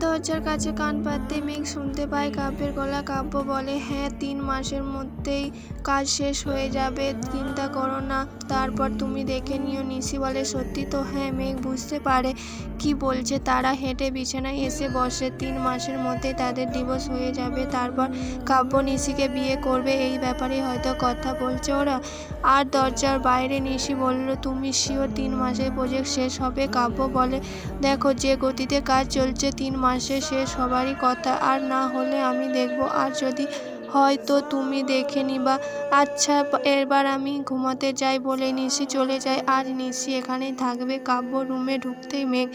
দরজার কাছে কান পাততে মেঘ শুনতে পায় কাব্যের গলা। কাব্য বলে, হ্যাঁ 3 মাসের মধ্যেই কাজ শেষ হয়ে যাবে, চিন্তা করো না, তারপর তুমি দেখে নিও। নিশি বলে, সত্যি তো? হ্যাঁ। মেঘ বুঝতে পারে কি বলছে। তারা হেঁটে বিছানায় এসে বসে। 3 মাসের মধ্যেই তাদের ডিভোর্স হয়ে যাবে, তারপর কাব্য নিশিকে বিয়ে করবে, এই ব্যাপারেই হয়তো কথা বলছে ওরা। আর দরজার বাইরে নিশি বলল, তুমি শিওর 3 মাসে প্রজেক্ট শেষ হবে? কাব্য বলে, দেখো যে গতিতে কাজ চলছে 3 মাসে শেষ হবারই কথা, আর না হলে আমি দেখব, আর যদি হয় তো তুমি দেখে নিবা। আচ্ছা এবার আমি ঘুমাতে যাই বলে নিশি চলে যায়। আজ নিশি এখানেই থাকবে। কাব্য রুমে ঢুকতেই মেঘ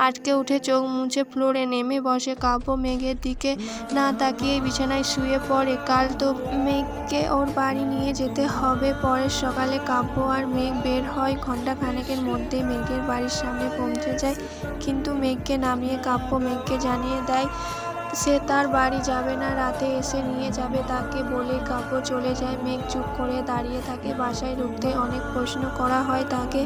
আটকে উঠে চোখ মুছে ফ্লোরে নেমে বসে। কাব্য মেঘের দিকে না তাকিয়ে বিছানায় শুয়ে পড়ে। কাল তো মেঘকে ওর বাড়ি নিয়ে যেতে হবে। পরের সকালে কাব্য আর মেঘ বের হয়। ঘণ্টাখানেকের মধ্যেই মেঘের বাড়ির সামনে পৌঁছে যায়, কিন্তু মেঘকে নামিয়ে কাব্য মেঘকে জানিয়ে দেয় সে তার বাড়ি যাবে না, রাতে এসে নিয়ে যাবে তাকে। বলে কাব্য চলে যায়। মেঘ চুপ করে দাঁড়িয়ে থাকে। বাসায় ঢুকতে অনেক প্রশ্ন করা হয় তাকে,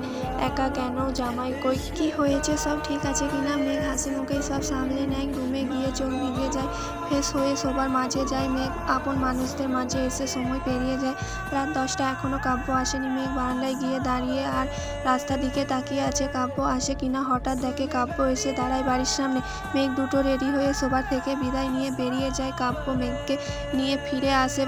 একা কেন, জামাই কই, কি হয়েছে, সব ঠিক আছে কিনা। মেঘ হাসি মুখেই সব সামলে নেয়। রুমে গিয়ে চোখ ভিজে যায়, ফ্রেশ হয়ে সবার মাঝে যায়। মেঘ আপন মানুষদের মাঝে এসে সময় পেরিয়ে যায়। রাত 10টা, এখনও কাব্য আসেনি। মেঘ বারান্দায় গিয়ে দাঁড়িয়ে আর রাস্তার দিকে তাকিয়ে আছে কাব্য আসে কিনা। হঠাৎ দেখে কাব্য এসে দাঁড়ায় বাড়ির সামনে। মেঘ দুটো রেডি হয়ে সবার থেকে বিদায় নিয়ে বেরিয়ে যায়। কাব্য মেঘকে নিয়ে ফিরে আসে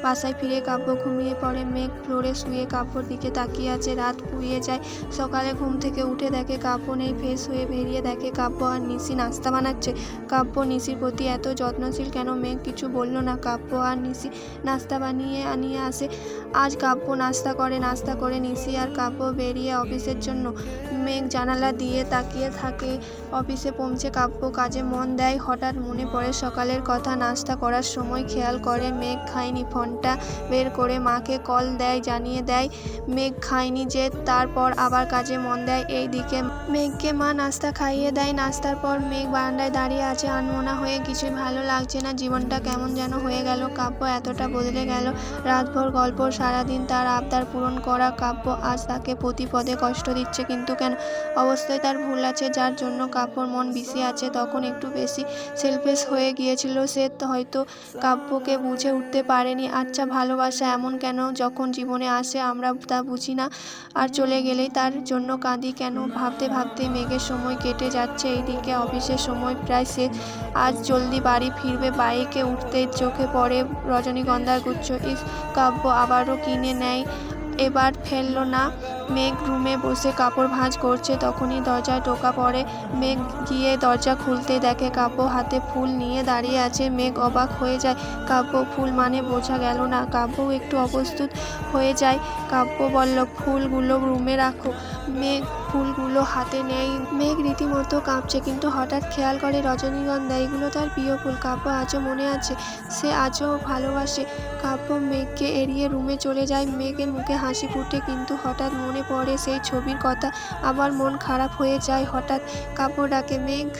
বাসায় ফিরে কাব্য ঘুমিয়ে পড়ে। মেঘ ফ্লোরে শুয়ে কাব্যর দিকে তাকিয়ে আছে। রাত পুড়িয়ে যায়। সকালে ঘুম থেকে উঠে দেখে কাব্য নেই। ফ্রেশ হয়ে বেরিয়ে দেখে কাব্য আর নিশি নাস্তা বানাচ্ছে। কাব্য নিশির প্রতি এত যত্নশীল কেন? মেঘ কিছু বলল না। কাব্য আর নিশি নাস্তা বানিয়ে আনিয়ে আসে। আজ কাব্য নাস্তা করে নিশি আর কাব্য বেরিয়ে অফিসের জন্য। মেঘ জানালা দিয়ে তাকিয়ে থাকে। অফিসে পৌঁছে কাব্য কাজে মন দেয়। হঠাৎ মনে পড়ে সকালের কথা। নাস্তা করার সময় খেয়াল করে মেঘ খায়নি। ফোনটা বের করে মাকে কল দেয়, জানিয়ে দেয় মেঘ খায়নি যে। তারপর আবার কাজে মন দেয়। এই দিকে মেঘকে মা নাস্তা খাইয়ে দেয়। নাস্তার পর মেঘ বারান্দায় দাঁড়িয়ে আছে আনমনা হয়ে। কিছুই ভালো লাগছে না, জীবনটা কেমন যেন হয়ে গেল। কাব্য এতটা বদলে গেল। রাতভর গল্প, সারাদিন তার আবদার পূরণ করা কাব্য আজ তাকে প্রতি পদে কষ্ট দিচ্ছে। কিন্তু কেন? অবশ্যই তার ভুল আছে, যার জন্য কাব্যর মন বিষে আছে। তখন একটু বেশি সেলফিশ হয়ে গিয়েছিল সে, হয়তো কাব্যকে বুঝে উঠতে পারেনি। আচ্ছা ভালোবাসা এমন কেন? যখন জীবনে আসে আমরা তা বুঝি না, আর চলে গেলেই তার জন্য কাঁদি কেন? ভাবতে ভাবতে মেঘের সময় কেটে যাচ্ছে। এইদিকে অফিসের সময় প্রায় শেষ। আজ জলদি বাড়ি ফিরবে। বাইকে উঠতেই চোখে পড়ে রজনীগন্ধার গুচ্ছ। ইস, কাব্য আবারও কিনে নেয়, এবার ফেলল না। মেঘ রুমে বসে কাপড় ভাঁজ করছে, তখনই দরজায় টোকা পড়ে। মেঘ গিয়ে দরজা খুলতে দেখে কাব্য হাতে ফুল নিয়ে দাঁড়িয়ে আছে। মেঘ অবাক হয়ে যায়। কাব্য, ফুল মানে বোঝা গেল না। কাব্যও একটু অপ্রস্তুত হয়ে যায়। কাব্য বলল, ফুলগুলো রুমে রাখো। মেঘ ফুলগুলো হাতে নেয়। মেঘ রীতিমতো কাঁপছে, কিন্তু হঠাৎ খেয়াল করে রজনীগন্ধা, এগুলো তার প্রিয় ফুল। কাব্য আজও মনে আছে, সে আজও ভালোবাসে। কাব্য মেঘকে এড়িয়ে রুমে চলে যায়। মেঘের মুখে হাসি ফুটে, কিন্তু হঠাৎ মনে পড়ে সেই ছবির কথা। আবার মন খারাপ হয়ে যায়। হঠাৎ কাব্য ডাকে, মেঘ।